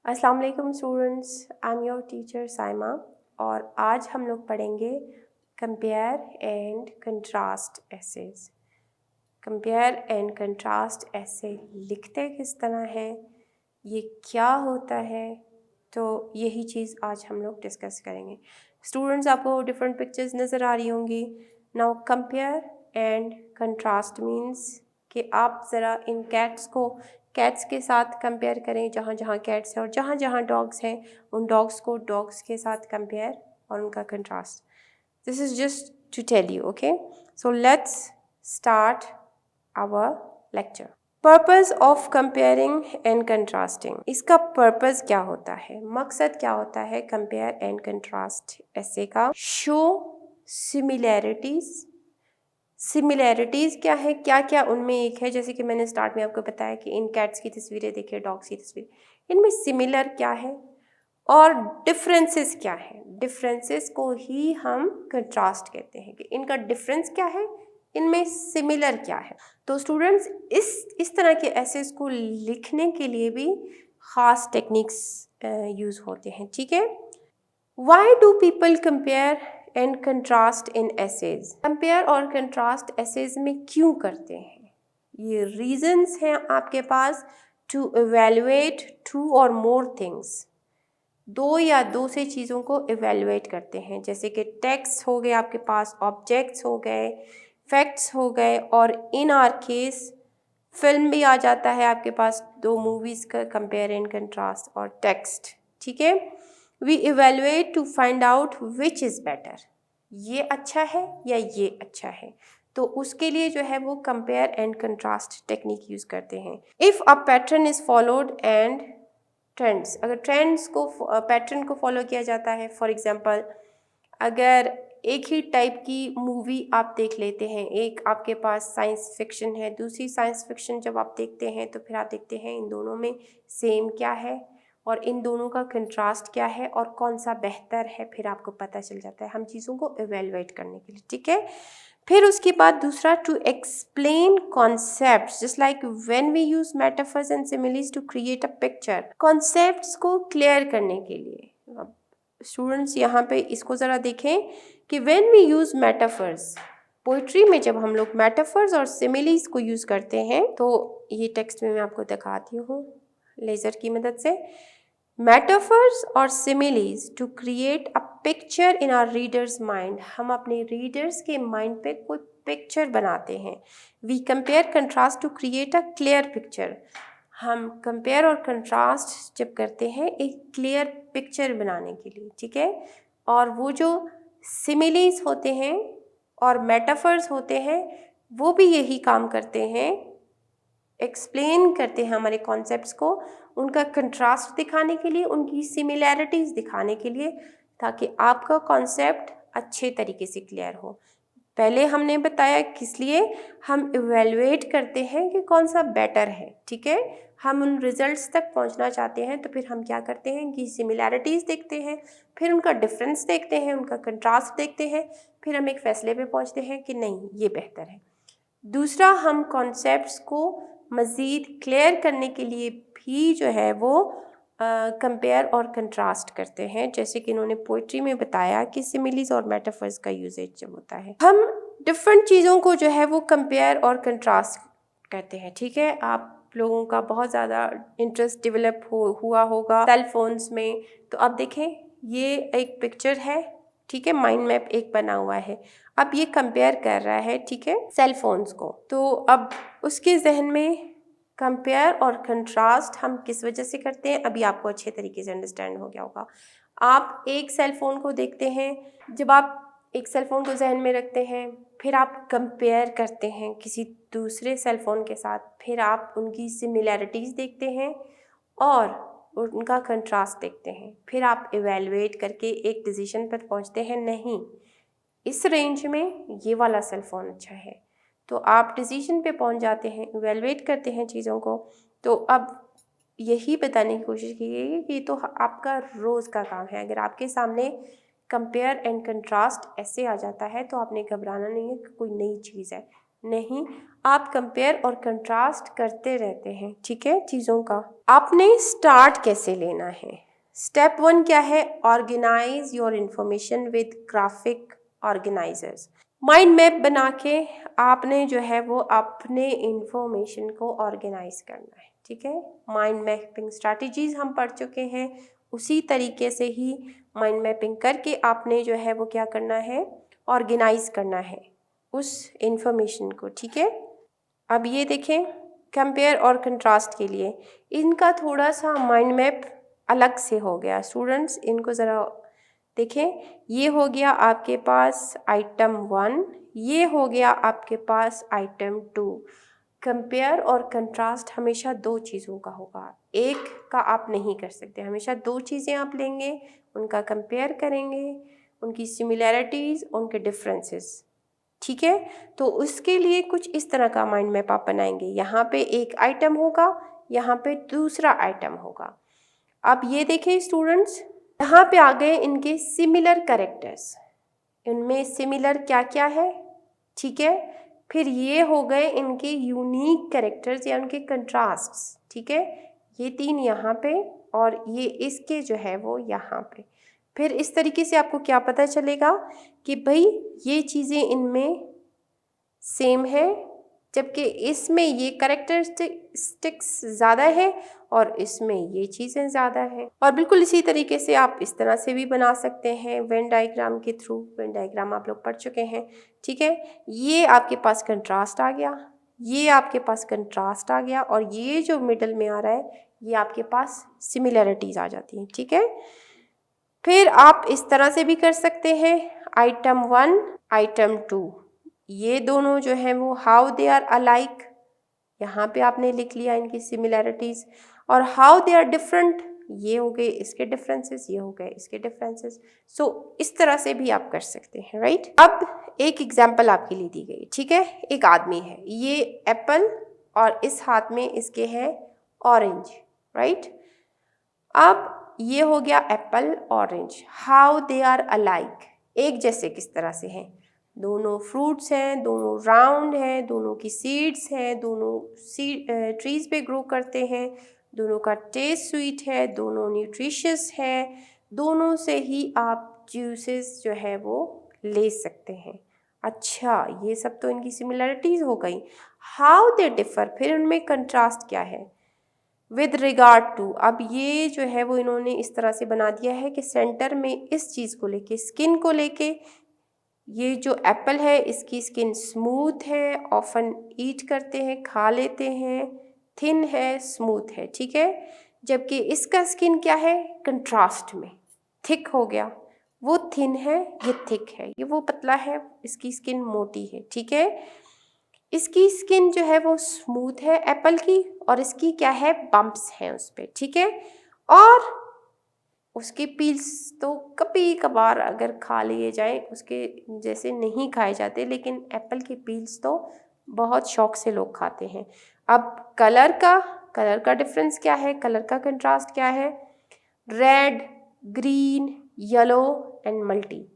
अस्सलाम वालेकुम students, I am your teacher Saima और आज हम लोग पढ़ेंगे compare and contrast essays. Compare and contrast ऐसे लिखते किस तरह हैं, ये क्या होता है, तो यही चीज़ आज हम लोग डिस्कस करेंगे। स्टूडेंट्स, आपको डिफरेंट पिक्चर्स नज़र आ रही होंगी। Now compare and contrast means कि आप ज़रा इन कैट्स के साथ कंपेयर करें, जहाँ जहाँ कैट्स हैं, और जहाँ जहाँ डॉग्स हैं उन डॉग्स को डॉग्स के साथ कंपेयर और उनका contrast. This is just to tell you, okay. So let's start our lecture. Purpose of comparing and contrasting, इसका पर्पस क्या होता है, मकसद क्या होता है कंपेयर एंड कंट्रास्ट ऐसे का? शो सिमिलैरिटीज़ क्या है, क्या क्या उनमें एक है। जैसे कि मैंने स्टार्ट में आपको बताया कि इन कैट्स की तस्वीरें देखिए, डॉग्स की तस्वीर, इनमें सिमिलर क्या है और डिफरेंसेस क्या है। डिफरेंसेस को ही हम कंट्रास्ट कहते हैं कि इनका डिफरेंस क्या है, इनमें सिमिलर क्या है। तो स्टूडेंट्स, इस तरह के एसेस को लिखने के लिए भी ख़ास टेक्निक्स यूज़ होते हैं, ठीक है। Why do people compare and contrast in essays? Compare और कंट्रास्ट एसेज में क्यों करते हैं? ये रीजंस हैं आपके पास टू एवेल्युएट टू और मोर थिंग्स। दो या दो से चीज़ों को एवेल्युएट करते हैं, जैसे कि टेक्स्ट हो गए आपके पास, ऑब्जेक्ट्स हो गए, फैक्ट्स हो गए, और इन आर केस फिल्म भी आ जाता है आपके पास, दो मूवीज़ का कंपेयर एंड कंट्रास्ट और टेक्स्ट, ठीक है। We evaluate to find out which is better, ये अच्छा है या ये अच्छा है। तो उसके लिए जो है वो compare and contrast technique use करते हैं। If a pattern is followed and trends, अगर ट्रेंड्स को पैटर्न को फॉलो किया जाता है, फॉर एग्जांपल अगर एक ही टाइप की मूवी आप देख लेते हैं, एक आपके पास साइंस फिक्शन है, दूसरी साइंस फिक्शन जब आप देखते हैं तो फिर आप देखते हैं इन दोनों में सेम क्या है और इन दोनों का कंट्रास्ट क्या है और कौन सा बेहतर है, फिर आपको पता चल जाता है हम चीज़ों को एवेलुएट करने के लिए, ठीक है। फिर उसके बाद दूसरा, to explain concepts, just like when we use metaphors and similes to create a picture. Concepts को क्लियर करने के लिए स्टूडेंट्स यहाँ पे इसको ज़रा देखें कि when we use metaphors, poetry में जब हम लोग मेटाफर्स और सिमिलीज को यूज़ करते हैं, तो ये टेक्स्ट में मैं आपको दिखाती हूँ लेज़र की मदद से। मेटाफर्स और similes to create a picture in our readers mind, हम अपने रीडर्स के माइंड पे कोई पिक्चर बनाते हैं। We compare contrast to create a clear picture, हम कंपेयर और कंट्रास्ट जब करते हैं एक क्लियर पिक्चर बनाने के लिए, ठीक है। और वो जो सिमिलीज होते हैं और मेटाफर्स होते हैं वो भी यही काम करते हैं, एक्सप्लेन करते हैं हमारे कॉन्सेप्ट्स को, उनका कंट्रास्ट दिखाने के लिए, उनकी सिमिलैरिटीज़ दिखाने के लिए, ताकि आपका कॉन्सेप्ट अच्छे तरीके से क्लियर हो। पहले हमने बताया किस लिए हम इवेलुएट करते हैं कि कौन सा बेटर है, ठीक है। हम उन रिजल्ट्स तक पहुंचना चाहते हैं तो फिर हम क्या करते हैं कि सिमिलैरिटीज़ देखते हैं, फिर उनका डिफरेंस देखते हैं, उनका कंट्रास्ट देखते हैं, फिर हम एक फैसले पे पहुंचते हैं कि नहीं ये बेहतर है। दूसरा, हम कॉन्सेप्ट्स को मज़ीद क्लियर करने के लिए भी जो है वो कंपेयर और कंट्रास्ट करते हैं, जैसे कि इन्होंने पोइट्री में बताया कि सिमिलीज और मेटाफर्स का यूजेज जब होता है, हम डिफरेंट चीज़ों को जो है वो कंपेयर और कंट्रास्ट करते हैं, ठीक है। आप लोगों का बहुत ज़्यादा इंटरेस्ट डेवलप हुआ होगा सेल फोन्स में, तो अब देखें ये एक पिक्चर है, ठीक है, माइंड मैप एक बना हुआ है। अब ये कंपेयर कर रहा है, ठीक है, सेल फोन्स को। तो अब उसके जहन में कंपेयर और कंट्रास्ट हम किस वजह से करते हैं, अभी आपको अच्छे तरीके से अंडरस्टैंड हो गया होगा। आप एक सेल फ़ोन को देखते हैं, जब आप एक सेल फ़ोन को जहन में रखते हैं, फिर आप कंपेयर करते हैं किसी दूसरे सेल फ़ोन के साथ, फिर आप उनकी सिमिलैरिटीज़ देखते हैं और उनका कंट्रास्ट देखते हैं, फिर आप इवेलुएट करके एक डिसीजन पर पहुंचते हैं, नहीं इस रेंज में ये वाला सेल फ़ोन अच्छा है, तो आप डिसीजन पे पहुंच जाते हैं, इवेलुएट करते हैं चीज़ों को। तो अब यही बताने की कोशिश की गई कि ये तो आपका रोज़ का काम है। अगर आपके सामने कंपेयर एंड कंट्रास्ट ऐसे आ जाता है तो आपने घबराना नहीं है कि कोई नई चीज़ है, नहीं, आप कंपेयर और कंट्रास्ट करते रहते हैं, ठीक है, चीज़ों का। आपने स्टार्ट कैसे लेना है? स्टेप 1 क्या है? Organize your information with graphic organizers. Mind map बना के आपने जो है वो अपने इंफॉर्मेशन को ऑर्गेनाइज करना है, ठीक है। माइंड मैपिंग स्ट्रैटेजीज हम पढ़ चुके हैं, उसी तरीके से ही माइंड मैपिंग करके आपने जो है वो क्या करना है? ऑर्गेनाइज करना है उस इंफॉर्मेशन को, ठीक है। अब ये देखें, कंपेयर और कंट्रास्ट के लिए इनका थोड़ा सा माइंड मैप अलग से हो गया। स्टूडेंट्स इनको ज़रा देखें, ये हो गया आपके पास आइटम 1, ये हो गया आपके पास आइटम 2। कंपेयर और कंट्रास्ट हमेशा दो चीज़ों का होगा, एक का आप नहीं कर सकते। हमेशा दो चीज़ें आप लेंगे, उनका कंपेयर करेंगे, उनकी सिमिलैरिटीज़, उनके डिफरेंसेस, ठीक है। तो उसके लिए कुछ इस तरह का माइंड मैप आप बनाएंगे। यहाँ पे एक आइटम होगा, यहाँ पे दूसरा आइटम होगा। अब ये देखें स्टूडेंट्स, यहाँ पे आ गए इनके सिमिलर कैरेक्टर्स। इनमें सिमिलर क्या क्या है, ठीक है। फिर ये हो गए इनके यूनिक कैरेक्टर्स या उनके कंट्रास्ट्स, ठीक है। ये 3 यहाँ पे और ये इसके जो है वो यहाँ पे। फिर इस तरीके से आपको क्या पता चलेगा कि भाई ये चीज़ें इनमें सेम है, जबकि इसमें ये कैरेक्टरिस्टिक्स ज़्यादा है और इसमें ये चीज़ें ज़्यादा है। और बिल्कुल इसी तरीके से आप इस तरह से भी बना सकते हैं वेन डायग्राम के थ्रू। वेन डायग्राम आप लोग पढ़ चुके हैं, ठीक है। ये आपके पास कंट्रास्ट आ गया, ये आपके पास कंट्रास्ट आ गया, और ये जो मिडल में आ रहा है ये आपके पास सिमिलैरिटीज़ आ जाती हैं, ठीक है। फिर आप इस तरह से भी कर सकते हैं, आइटम 1 आइटम 2, ये दोनों जो हैं वो हाउ दे आर अलाइक, यहाँ पे आपने लिख लिया इनकी सिमिलैरिटीज़, और हाउ दे आर डिफरेंट, ये हो गए इसके डिफरेंसेस, ये हो गए इसके डिफरेंसेस। सो इस तरह से भी आप कर सकते हैं, राइट। अब एक एग्जाम्पल आपके लिए दी गई, ठीक है। एक आदमी है, ये एप्पल और इस हाथ में इसके है ऑरेंज, राइट। अब ये हो गया apple orange, how they are alike, एक जैसे किस तरह से हैं? दोनों फ्रूट्स हैं, दोनों राउंड हैं, दोनों की सीड्स हैं, दोनों ट्रीज पे ग्रो करते हैं, दोनों का टेस्ट स्वीट है, दोनों न्यूट्रिशियस है, दोनों से ही आप जूसेस जो है वो ले सकते हैं। अच्छा, ये सब तो इनकी सिमिलरिटीज़ हो गई। हाउ दे डिफ़र, फिर उनमें कंट्रास्ट क्या है? विद रिगार्ड टू, अब ये जो है वो इन्होंने इस तरह से बना दिया है कि सेंटर में इस चीज़ को लेके, स्किन को लेके, ये जो एप्पल है इसकी स्किन स्मूथ है, ऑफन ईट करते हैं, खा लेते हैं, थिन है, स्मूथ है, ठीक है। जबकि इसका स्किन क्या है? कंट्रास्ट में थिक हो गया, वो थिन है, ये थिक है, ये वो पतला है, इसकी स्किन मोटी है, ठीक है। इसकी स्किन जो है वो स्मूथ है एप्पल की, और इसकी क्या है? बम्प्स हैं उस पर, ठीक है। और उसके पील्स तो कभी कभार अगर खा लिए जाए, उसके जैसे नहीं खाए जाते, लेकिन एप्पल के पील्स तो बहुत शौक से लोग खाते हैं। अब कलर का डिफरेंस क्या है? कलर का कंट्रास्ट क्या है? Red, green, yellow and multi,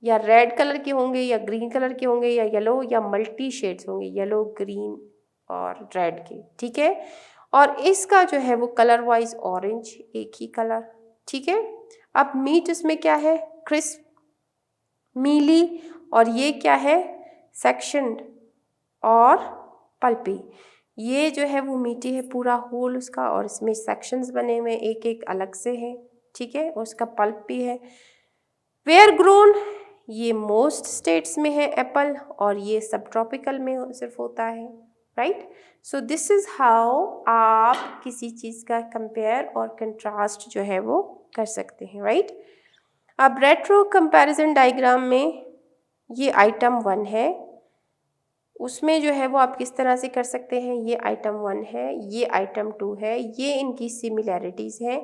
या रेड कलर के होंगे या ग्रीन कलर के होंगे या येलो या मल्टी शेड्स होंगे, येलो, ग्रीन और रेड के, ठीक है। और इसका जो है वो कलर वाइज ऑरेंज, एक ही कलर, ठीक है। अब मीट इसमें क्या है? क्रिस्प, मीली, और ये क्या है? सेक्शनड और पल्पी। ये जो है वो मीठी है पूरा होल उसका, और इसमें सेक्शंस बने हुए एक एक अलग से है, ठीक है, और उसका पल्प भी है। वेयर ग्रोन, ये मोस्ट स्टेट्स में है एप्पल, और ये सब ट्रॉपिकल में सिर्फ होता है, right. So this is how आप किसी चीज़ का कंपेयर और कंट्रास्ट जो है वो कर सकते हैं, राइट। अब रेट्रो कंपैरिजन डायग्राम में ये आइटम 1 है, उसमें जो है वो आप किस तरह से कर सकते हैं? ये आइटम 1 है, ये आइटम 2 है, ये इनकी सिमिलैरिटीज़ हैं,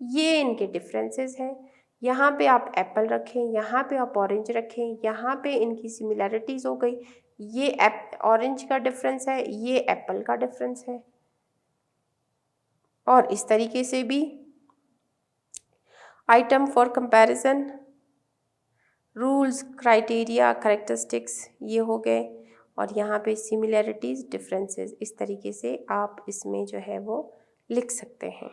ये इनके डिफरेंसेस हैं। यहाँ पे आप एप्पल रखें, यहाँ पे आप ऑरेंज रखें, यहाँ पे इनकी सिमिलैरिटीज़ हो गई, ये ऑरेंज का डिफरेंस है, ये एप्पल का डिफरेंस है। और इस तरीके से भी item for comparison, rules, criteria, characteristics, ये हो गए। और यहाँ पे सिमिलैरिटीज़ डिफरेंसेस, इस तरीके से आप इसमें जो है वो लिख सकते हैं।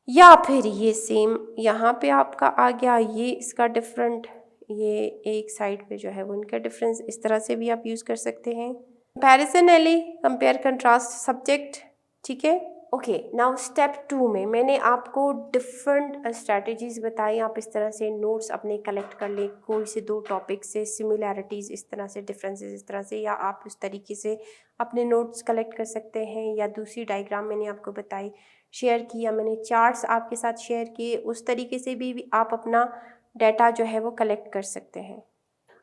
या फिर ये सेम यहाँ पे आपका आ गया, ये इसका डिफरेंट, ये एक साइड पे जो है वो इनका डिफरेंस, इस तरह से भी आप यूज़ कर सकते हैं। कंपैरिजन एली, कंपेयर कंट्रास्ट सब्जेक्ट, ठीक है। ओके, नाउ स्टेप 2 में मैंने आपको डिफरेंट स्ट्रैटेजीज बताई। आप इस तरह से नोट्स अपने कलेक्ट कर लें, कोई से 2 टॉपिक से सिमिलैरिटीज़ इस तरह से, डिफरेंसेस इस तरह से, या आप उस तरीके से अपने नोट्स कलेक्ट कर सकते हैं। या दूसरी डायग्राम मैंने आपको बताई, शेयर किया मैंने, चार्ट्स आपके साथ शेयर किए, उस तरीके से भी आप अपना डाटा जो है वो कलेक्ट कर सकते हैं।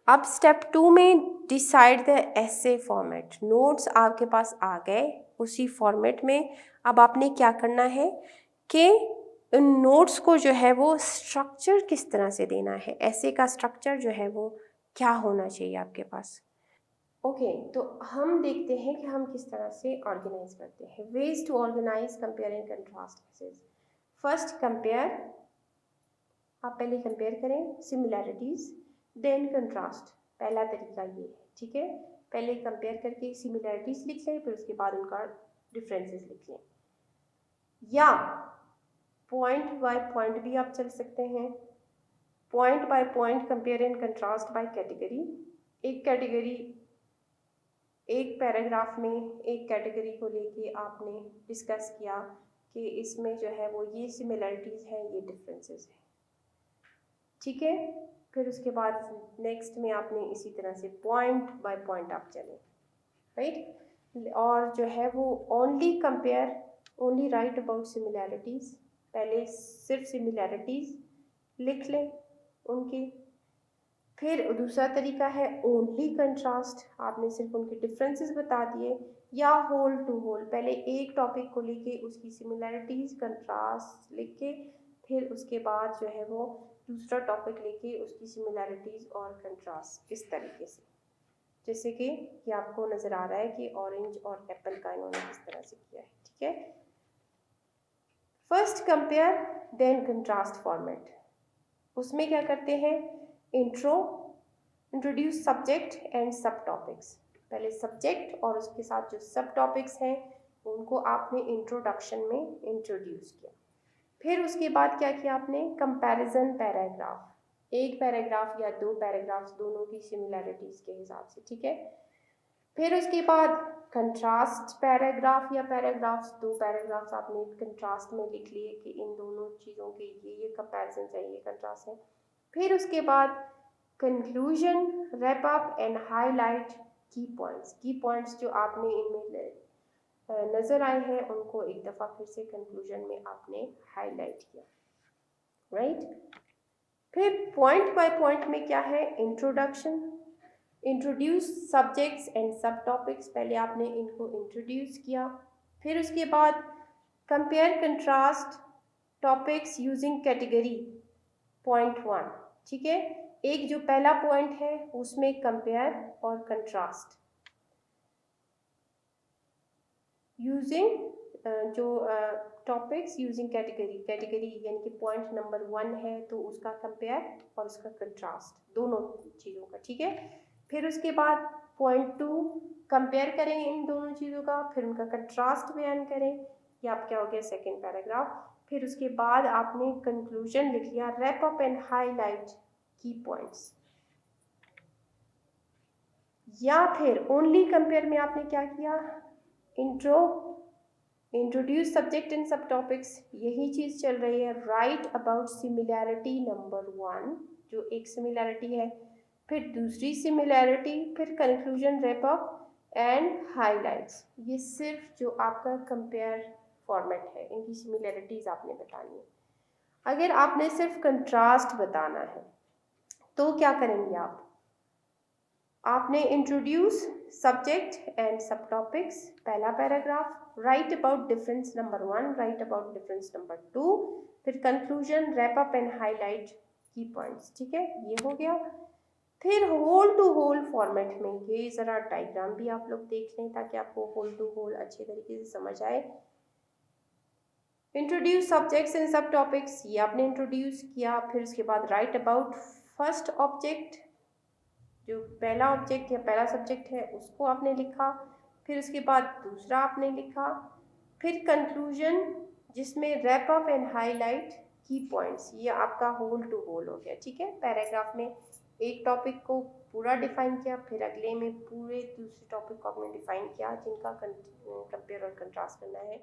अब स्टेप 2 में decide the essay format. Notes आपके पास आ गए उसी फॉर्मेट में। अब आपने क्या करना है कि इन नोट्स को जो है वो स्ट्रक्चर किस तरह से देना है, ऐसे का स्ट्रक्चर जो है वो क्या होना चाहिए आपके पास। ओके, तो हम देखते हैं कि हम किस तरह से ऑर्गेनाइज करते हैं। Ways to organize compare and contrast. First compare, आप पहले कंपेयर करें सिमिलैरिटीज़, देन कंट्रास्ट। पहला तरीका ये है, ठीक है। पहले कंपेयर करके सिमिलैरिटीज़ लिख लें, फिर उसके बाद उनका डिफरेंसेस लिख लें। या पॉइंट बाय पॉइंट भी आप चल सकते हैं। Point by point compare and contrast by category. एक कैटेगरी, एक पैराग्राफ में एक कैटेगरी को लेके आपने डिस्कस किया कि इसमें जो है वो ये सिमिलैरिटीज़ हैं, ये डिफरेंसेस हैं, ठीक है। फिर उसके बाद नेक्स्ट में आपने इसी तरह से पॉइंट बाय पॉइंट आप चलें, राइट। और जो है वो only compare, only right about similarities. पहले सिर्फ सिमिलैरिटीज़ लिख लें उनकी। फिर दूसरा तरीका है ओनली कंट्रास्ट, आपने सिर्फ उनके डिफरेंसेस बता दिए। या होल टू होल, पहले एक टॉपिक को लेके उसकी सिमिलैरिटीज़ कंट्रास्ट लिख के, फिर उसके बाद जो है वो दूसरा टॉपिक लेके उसकी सिमिलैरिटीज़ और कंट्रास्ट, इस तरीके से। जैसे कि ये आपको नज़र आ रहा है कि ऑरेंज और एप्पल का इन्होंने किस तरह से किया है, ठीक है। First compare then contrast format, उसमें क्या करते हैं, intro, introduce subject and subtopics. पहले सब्जेक्ट और उसके साथ जो सब टॉपिक्स हैं उनको आपने इंट्रोडक्शन में इंट्रोड्यूस किया। फिर उसके बाद क्या किया आपने, कंपैरिजन पैराग्राफ, एक पैराग्राफ या 2 पैराग्राफ्स दोनों की सिमिलैरिटीज़ के हिसाब से, ठीक है। फिर उसके बाद कंट्रास्ट पैराग्राफ या पैराग्राफ्स, 2 पैराग्राफ्स आपने कंट्रास्ट में लिख लिए कि इन दोनों चीज़ों के ये कंपैरिजन है, ये कंट्रास्ट है। फिर उसके बाद conclusion, wrap up and highlight की पॉइंट्स। की पॉइंट्स जो आपने इनमें नज़र आए हैं उनको एक दफ़ा फिर से कंक्लूजन में आपने हाईलाइट किया, राइट। फिर पॉइंट बाय पॉइंट में क्या है, introduction, introduce subjects and subtopics, पहले आपने इनको इंट्रोड्यूस किया। फिर उसके बाद compare contrast topics using category, point 1, ठीक है। एक जो पहला पॉइंट है उसमें कंपेयर और कंट्रास्ट यूजिंग जो टॉपिक्स यूजिंग कैटेगरी, कैटेगरी यानी कि पॉइंट नंबर 1 है तो उसका कंपेयर और उसका कंट्रास्ट, दोनों चीज़ों का, ठीक है। फिर उसके बाद पॉइंट 2 कंपेयर करें इन दोनों चीज़ों का, फिर उनका कंट्रास्ट बयान करें। ये आप क्या हो गया, सेकेंड पैराग्राफ। फिर उसके बाद आपने कंक्लूजन लिख लिया, रैप अप एंड हाईलाइट की पॉइंट्स। या फिर ओनली कंपेयर में आपने क्या किया, इंट्रो, इंट्रोड्यूस सब्जेक्ट एंड सब टॉपिक्स, यही चीज़ चल रही है। राइट अबाउट सिमिलैरिटी नंबर 1, जो एक सिमिलैरिटी है, फिर दूसरी सिमिलैरिटी, फिर conclusion, wrap up and highlights. ये सिर्फ जो आपका कंपेयर फॉर्मेट है, इनकी सिमिलैरिटीज़ आपने बतानी है। अगर आपने सिर्फ कंट्रास्ट बताना है तो क्या करेंगे आपने इंट्रोड्यूस सब्जेक्ट एंड सब टॉपिक्स, पहला paragraph, right about difference number 1, right about difference number 2, फिर conclusion, wrap up and highlight की पॉइंट्स, ठीक है, ये हो गया। फिर होल टू होल फॉर्मेट में, ये ज़रा डायग्राम भी आप लोग देख लें ताकि आपको होल टू होल अच्छे तरीके से समझ आए। इंट्रोड्यूस सब्जेक्ट्स एंड सब टॉपिक्स, ये आपने इंट्रोड्यूस किया। फिर उसके बाद राइट अबाउट फर्स्ट ऑब्जेक्ट, जो पहला ऑब्जेक्ट या पहला सब्जेक्ट है उसको आपने लिखा, फिर उसके बाद दूसरा आपने लिखा, फिर कंक्लूजन जिसमें रैप अप एंड हाईलाइट की पॉइंट्स, ये आपका होल टू होल हो गया। ठीक है, पैराग्राफ में एक टॉपिक को पूरा डिफाइन किया, फिर अगले में पूरे दूसरे टॉपिक को आपने डिफाइन किया जिनका कंपेयर और कंट्रास्ट करना है।